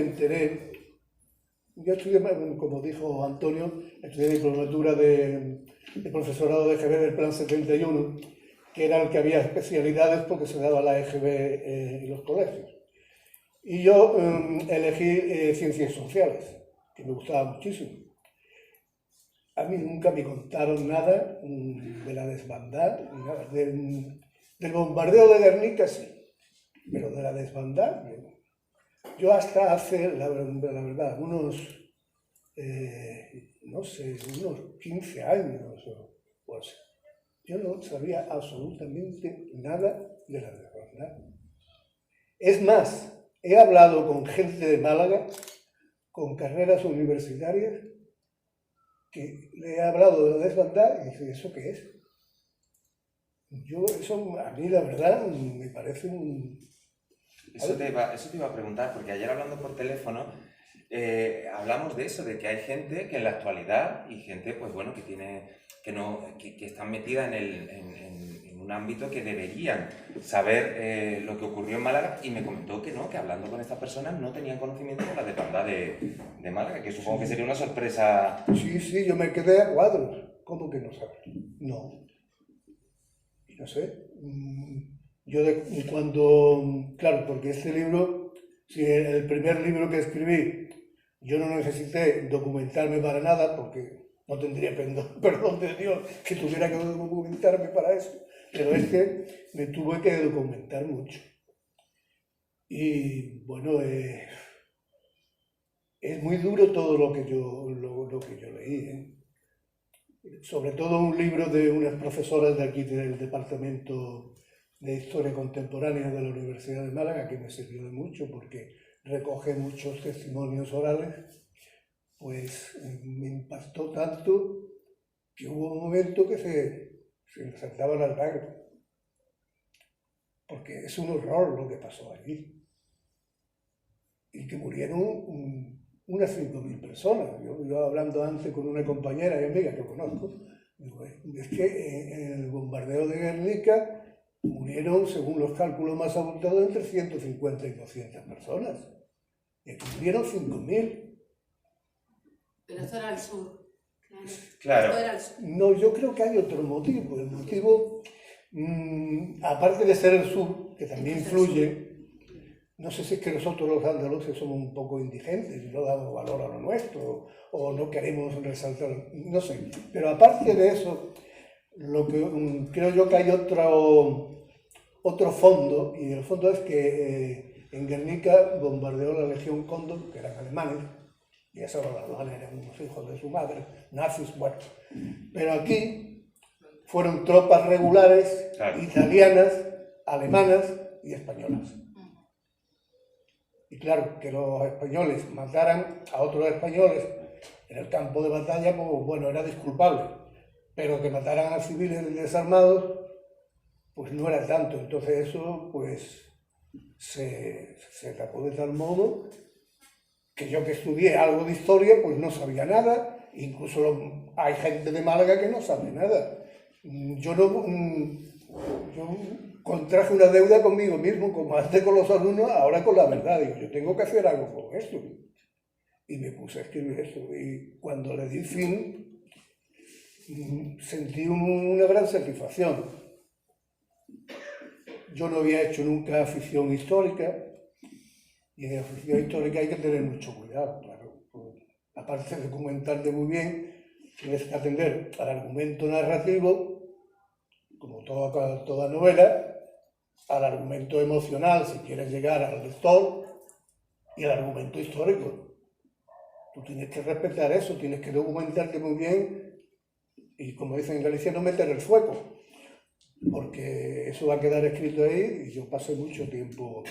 enteré. Yo estudié, como dijo Antonio, estudié diplomatura de profesorado de EGB del Plan 71, que era el que había especialidades porque se daba la EGB en los colegios. Y yo elegí Ciencias Sociales, que me gustaba muchísimo. A mí nunca me contaron nada de la desbandada, nada. Del bombardeo de Guernica sí, pero de la desbandada no. Yo hasta hace, la verdad, unos, no sé, unos 15 años o así, yo no sabía absolutamente nada de la desbandada. Es más, he hablado con gente de Málaga, con carreras universitarias, que le he hablado de la desbandada y dice, ¿eso qué es? Eso a mí la verdad me parece un... Eso te iba a preguntar, porque ayer hablando por teléfono hablamos de eso, de que hay gente que en la actualidad, y gente pues bueno que están metida en un ámbito que deberían saber lo que ocurrió en Málaga, y me comentó que no, que hablando con estas personas no tenían conocimiento de la desbandada de Málaga, que supongo que sería una sorpresa. Sí, yo me quedé a cuadros. ¿Cómo que no sabes? No. No sé. Yo claro, porque este libro, si el primer libro que escribí, yo no necesité documentarme para nada, porque no tendría perdón de Dios que tuviera que documentarme para eso, pero es que me tuve que documentar mucho. Y bueno, es muy duro todo lo que yo leí, Sobre todo un libro de unas profesoras de aquí del Departamento de Historia Contemporánea de la Universidad de Málaga, que me sirvió de mucho porque recoge muchos testimonios orales, pues me impactó tanto que hubo un momento que se me saltaban las lágrimas, porque es un horror lo que pasó allí, y que murieron unas 5.000 personas. Yo hablando antes con una compañera y amiga que conozco, digo, es que en el bombardeo de Guernica murieron, según los cálculos más abultados, entre 150 y 200 personas. Y aquí murieron 5.000. Pero esto era el sur. Claro. Esto era el sur. No, yo creo que hay otro motivo. El motivo, aparte de ser el sur, que también influye, no sé si es que nosotros los andaluces somos un poco indigentes y no damos valor a lo nuestro o no queremos resaltar, no sé. Pero aparte de eso, lo que creo yo que hay otro fondo, y el fondo es que en Guernica bombardeó la Legión Cóndor, que eran alemanes, y esos alemanes eran unos hijos de su madre, nazis, bueno. Pero aquí fueron tropas regulares, claro, italianas, alemanas y españolas. Y claro, que los españoles mataran a otros españoles en el campo de batalla, pues bueno, era disculpable. Pero que mataran a civiles desarmados, pues no era tanto. Entonces eso, pues, se tapó de tal modo que yo que estudié algo de historia, pues no sabía nada. Incluso hay gente de Málaga que no sabe nada. Yo contraje una deuda conmigo mismo, como antes con los alumnos, ahora con la verdad. Digo, yo tengo que hacer algo con esto. Y me puse a escribir eso. Y cuando le di fin, sentí una gran satisfacción. Yo no había hecho nunca ficción histórica, y en la ficción histórica hay que tener mucho cuidado, claro. Aparte de documentarte muy bien, tienes que atender al argumento narrativo, como toda novela, al argumento emocional, si quieres llegar al lector, y al argumento histórico. Tú tienes que respetar eso, tienes que documentarte muy bien, y como dicen en Galicia, no meter el fuego, porque eso va a quedar escrito ahí, y yo pasé mucho tiempo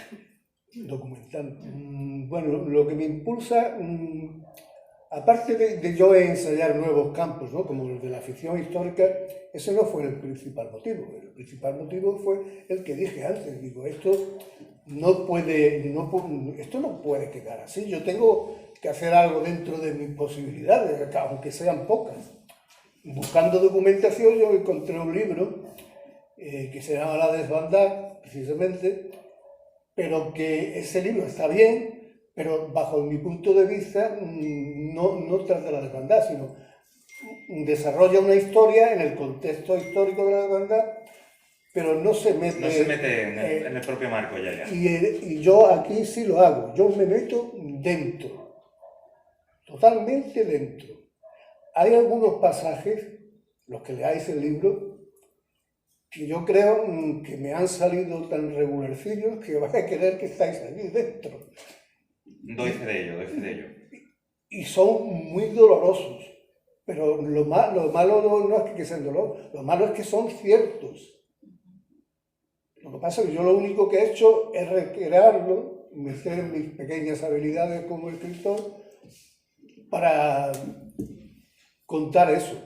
documentando. Bueno, lo que me impulsa, aparte de yo ensayar nuevos campos, ¿no?, como el de la ficción histórica, ese no fue el principal motivo. El principal motivo fue el que dije antes. Digo, esto no puede quedar así. Yo tengo que hacer algo dentro de mis posibilidades, aunque sean pocas. Buscando documentación, yo encontré un libro que se llama La desbandada, precisamente, pero que ese libro está bien, pero bajo mi punto de vista no trata la desbandada, sino desarrolla una historia en el contexto histórico de la desbandada, pero no se mete... No se mete en el propio marco ya. Y yo aquí sí lo hago, yo me meto dentro, totalmente dentro. Hay algunos pasajes, los que leáis el libro, que yo creo que me han salido tan regularcillos que vais a querer que estáis allí dentro. Doy fe de ello, doy fe de ello. Y son muy dolorosos, pero lo malo no es que sean dolorosos, lo malo es que son ciertos. Lo que pasa es que yo lo único que he hecho es recrearlo, meter mis pequeñas habilidades como escritor para contar eso.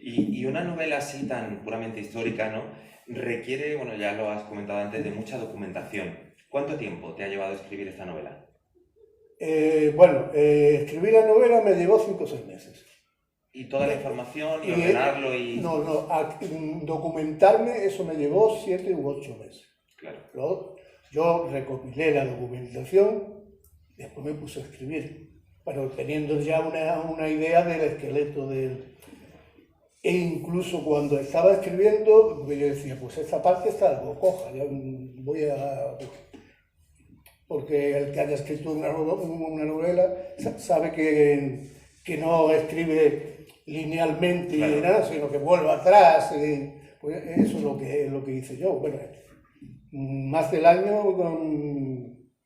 Y una novela así tan puramente histórica, ¿no? Requiere, bueno, ya lo has comentado antes, de mucha documentación. ¿Cuánto tiempo te ha llevado a escribir esta novela? Escribir la novela me llevó 5 o 6 meses. ¿Y toda la información y ordenarlo y...? No, documentarme eso me llevó 7 u 8 meses. Claro. Yo recopilé la documentación, después me puse a escribir, pero teniendo ya una idea del esqueleto del... E incluso cuando estaba escribiendo, yo decía, pues esta parte está algo coja, ya voy a... Porque el que haya escrito una novela sabe que no escribe linealmente, claro, nada, sino que vuelve atrás. Pues eso es lo que hice yo. Bueno, más del año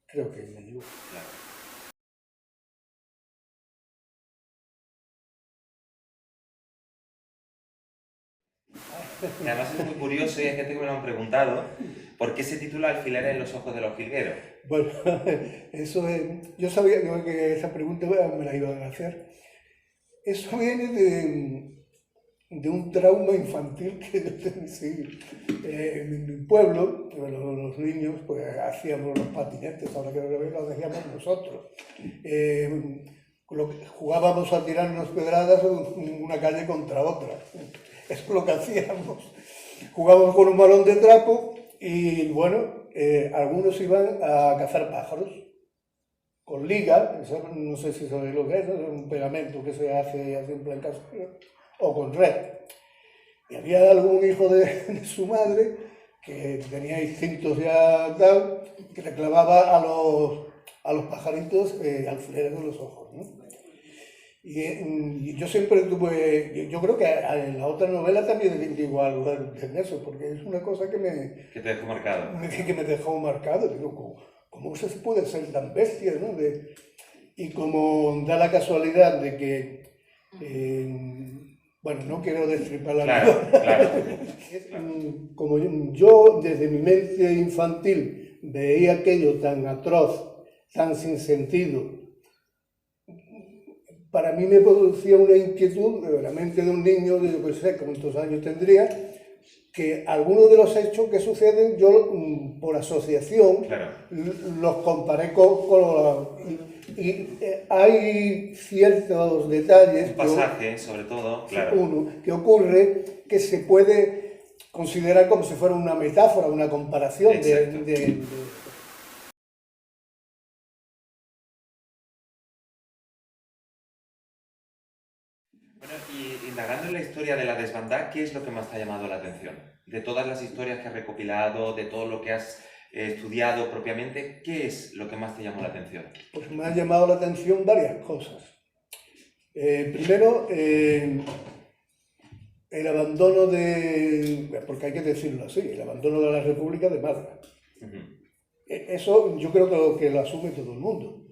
creo que me llevo. Claro. Además es muy curioso y hay gente que me lo han preguntado, ¿por qué se titula Alfileres en los ojos de los jilgueros? Bueno, eso es, yo sabía que esa pregunta me la iban a hacer. Eso viene de un trauma infantil que yo tenía. Sí. En mi pueblo, los niños, pues hacíamos los patinetes, ahora que lo hacíamos nosotros. Jugábamos a tirarnos pedradas una calle contra otra. Eso es lo que hacíamos. Jugábamos con un balón de trapo y, bueno, algunos iban a cazar pájaros con liga, no sé si sabéis lo que es un pegamento que se hace en plan casero, o con red. Y había algún hijo de su madre que tenía instintos ya tal, que le clavaba a los pajaritos alfileres en los ojos, ¿no? Y yo siempre tuve, yo creo que en la otra novela también digo algo de eso, porque es una cosa que que te dejó marcado. Que me dejó marcado. Digo, ¿cómo se puede ser tan bestia, ¿no? Y como da la casualidad de que, bueno, no quiero destripar la vida. Claro. Como yo desde mi mente infantil veía aquello tan atroz, tan sin sentido, para mí me producía una inquietud de la mente de un niño, de pues sé cuántos años tendría, que algunos de los hechos que suceden yo por asociación, claro, los comparé con y hay ciertos detalles, un pasaje sobre todo, claro, que ocurre que se puede considerar como si fuera una metáfora, una comparación de Bueno, y indagando en la historia de la desbandada, ¿qué es lo que más te ha llamado la atención? De todas las historias que has recopilado, de todo lo que has estudiado propiamente, ¿qué es lo que más te llamó la atención? Pues me han llamado la atención varias cosas. Primero, el abandono porque hay que decirlo así, el abandono de la República de Málaga. Eso yo creo que lo asume todo el mundo.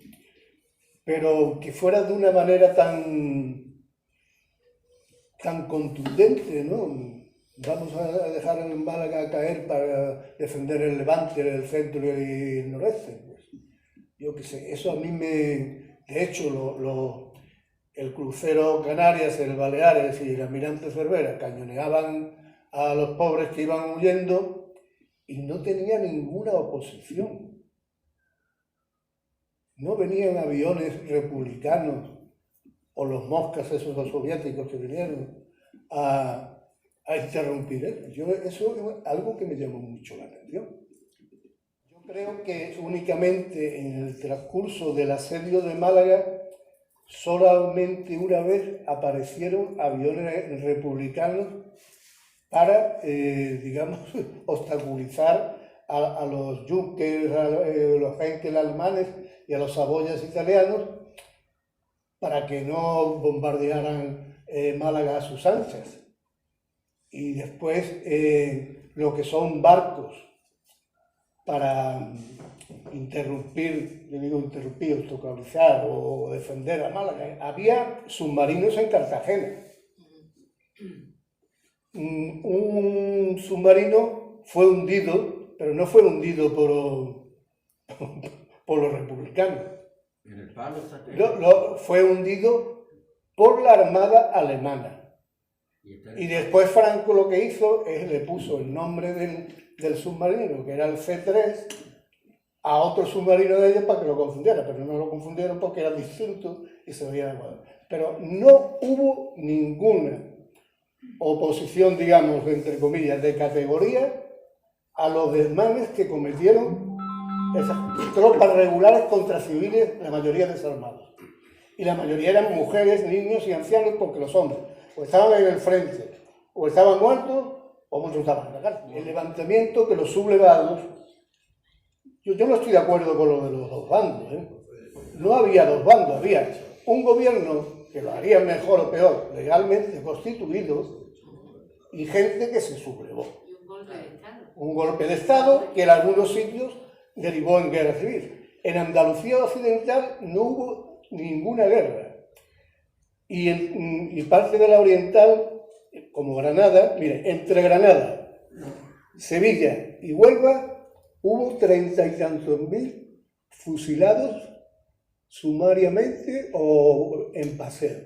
Pero que fuera de una manera tan contundente, ¿no? Vamos a dejar en Málaga caer para defender el Levante, el centro y el noreste. Pues, yo qué sé, eso a mí de hecho, el crucero Canarias, el Baleares y el almirante Cervera cañoneaban a los pobres que iban huyendo y no tenía ninguna oposición. No venían aviones republicanos o los moscas esos los soviéticos que vinieron a interrumpir eso. Eso es algo que me llamó mucho la atención. Yo creo que únicamente en el transcurso del asedio de Málaga solamente una vez aparecieron aviones republicanos para, digamos, obstaculizar a los Junkers, a los Heinkel alemanes y a los Saboyas italianos para que no bombardearan Málaga a sus anchas. Y después lo que son barcos para interrumpir, yo digo interrumpir, obstaculizar o defender a Málaga. Había submarinos en Cartagena. Un submarino fue hundido, pero no fue hundido por los republicanos. En el palo está Fue hundido por la Armada alemana. Y después Franco lo que hizo es le puso el nombre del submarino, que era el C3, a otro submarino de ellos para que lo confundiera, pero no lo confundieron porque era distinto y se veía igual. Pero no hubo ninguna oposición, digamos, entre comillas, de categoría a los desmanes que cometieron esas tropas regulares contra civiles, la mayoría desarmados. Y la mayoría eran mujeres, niños y ancianos, porque los hombres o estaban en el frente, o estaban muertos, o muchos estaban en la cárcel. El levantamiento que los sublevados, yo no estoy de acuerdo con lo de los dos bandos, ¿eh? No había dos bandos, había un gobierno que lo haría mejor o peor, legalmente constituido, y gente que se sublevó. Y un golpe de Estado. Un golpe de Estado que en algunos sitios derivó en guerra civil. En Andalucía Occidental no hubo ninguna guerra. Y parte de la oriental, como Granada, mire, entre Granada, Sevilla y Huelva hubo 30 y tantos mil fusilados sumariamente o en paseo.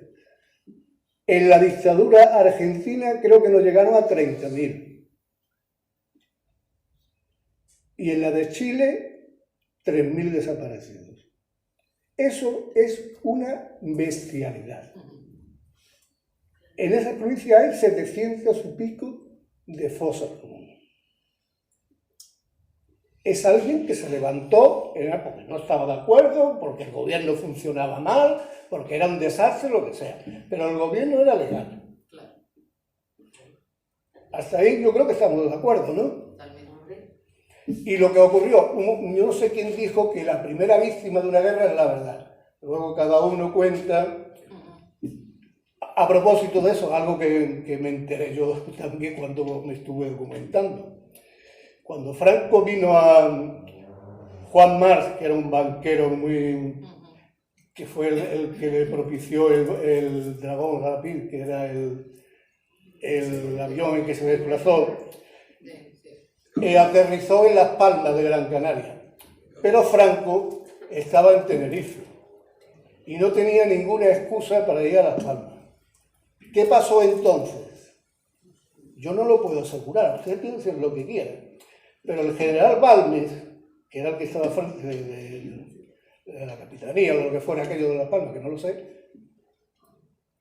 En la dictadura argentina creo que nos llegaron a 30.000. Y en la de Chile, 3.000 desaparecidos. Eso es una bestialidad. En esa provincia hay 700 y pico de fosas comunes. Es alguien que se levantó porque no estaba de acuerdo, porque el gobierno funcionaba mal, porque era un desastre, lo que sea. Pero el gobierno era legal. Claro. Hasta ahí yo creo que estamos de acuerdo, ¿no? Totalmente. Y lo que ocurrió, yo no sé quién dijo que la primera víctima de una guerra es la verdad. Luego cada uno cuenta. A propósito de eso, algo que me enteré yo también cuando me estuve documentando. Cuando Franco vino a Juan Mars, que era un banquero que fue el que le propició el Dragón Rapid, que era el avión en que se desplazó, aterrizó en Las Palmas de Gran Canaria. Pero Franco estaba en Tenerife y no tenía ninguna excusa para ir a Las Palmas. ¿Qué pasó entonces? Yo no lo puedo asegurar, ustedes piensen lo que quieran. Pero el general Balmes, que era el que estaba frente de la capitanía o de lo que fuera aquello de Las Palmas, que no lo sé,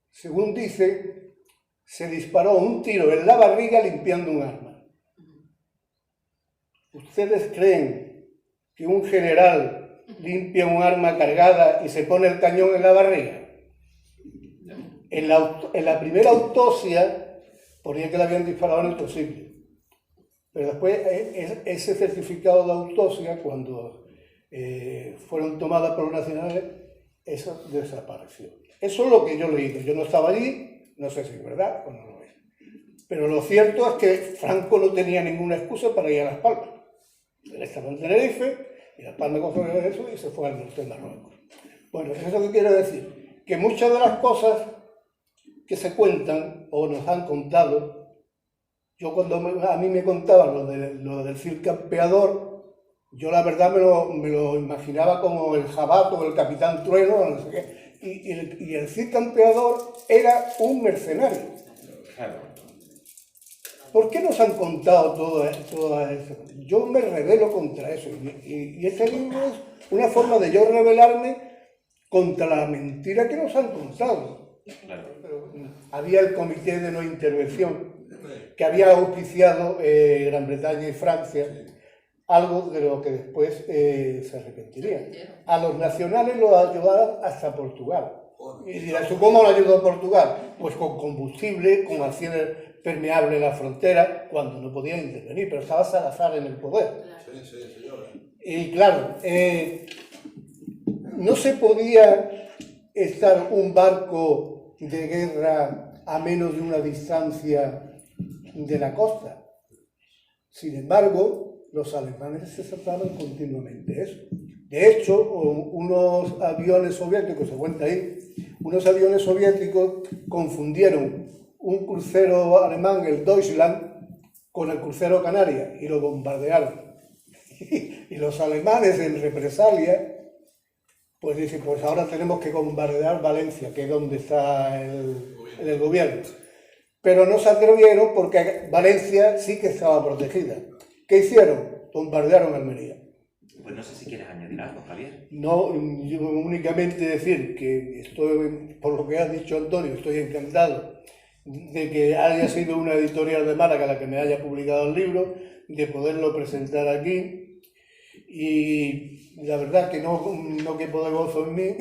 según dice, se disparó un tiro en la barriga limpiando un arma. ¿Ustedes creen que un general limpia un arma cargada y se pone el cañón en la barriga? En la primera autopsia ponía que le habían disparado en otro sitio. Pero después ese certificado de autopsia, cuando fueron tomadas por los nacionales, eso desapareció. Eso es lo que yo he leído. Yo no estaba allí, no sé si es verdad o no lo es. Pero lo cierto es que Franco no tenía ninguna excusa para ir a Las Palmas. Él estaba en Tenerife y Las Palmas cogió eso y se fue al norte de Marruecos. Bueno, ¿eso qué quiere decir? Que muchas de las cosas que se cuentan o nos han contado, yo cuando a mí me contaban lo del Cid Campeador, yo la verdad me lo imaginaba como el Jabato o el Capitán Trueno, no sé qué, y el Cid Campeador era un mercenario. ¿Por qué nos han contado todo eso? Yo me rebelo contra eso, y este libro es una forma de yo rebelarme contra la mentira que nos han contado. Pero había el Comité de No Intervención que había auspiciado Gran Bretaña y Francia algo de lo que después se arrepentirían. A los nacionales los ayudaron hasta Portugal. Y dirás, ¿tú cómo lo ayudó Portugal? Pues con combustible, con acciones permeables en la frontera, cuando no podían intervenir, pero estaba Salazar en el poder. Sí, señor. Y claro, no se podía estar un barco de guerra a menos de una distancia de la costa. Sin embargo, los alemanes se trataban continuamente eso. De hecho, unos aviones soviéticos, se cuenta ahí, unos aviones soviéticos confundieron un crucero alemán, el Deutschland, con el crucero Canarias y lo bombardearon. Y los alemanes, en represalia, pues dicen, pues ahora tenemos que bombardear Valencia, que es donde está el gobierno. Pero no se atrevieron porque Valencia sí que estaba protegida. ¿Qué hicieron? Bombardearon Almería. Pues no sé si quieres añadir algo, Javier. No, yo únicamente decir que estoy, por lo que has dicho, Antonio, estoy encantado de que haya sido una editorial de Málaga la que me haya publicado el libro, de poderlo presentar aquí. Y la verdad que no quepo de gozo en mí.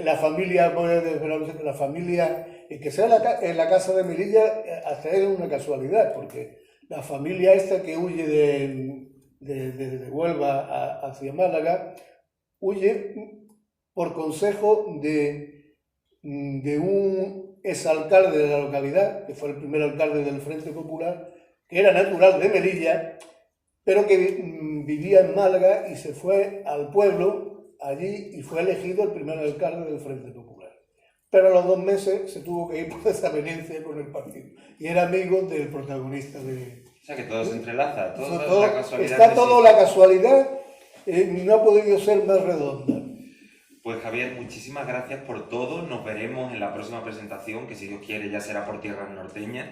La familia, que sea en la casa de Melilla, hasta es una casualidad, porque la familia esta que huye de Huelva hacia Málaga, huye por consejo de un exalcalde de la localidad, que fue el primer alcalde del Frente Popular, que era natural de Melilla, pero que vivía en Málaga y se fue al pueblo allí y fue elegido el primer alcalde del Frente Popular. Pero a los 2 meses se tuvo que ir por desavenencia con el partido y era amigo del protagonista de... O sea que todo se entrelaza, está todo la casualidad, no ha podido ser más redonda. Pues Javier, muchísimas gracias por todo, nos veremos en la próxima presentación, que si Dios quiere ya será por tierras norteñas,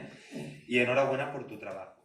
y enhorabuena por tu trabajo.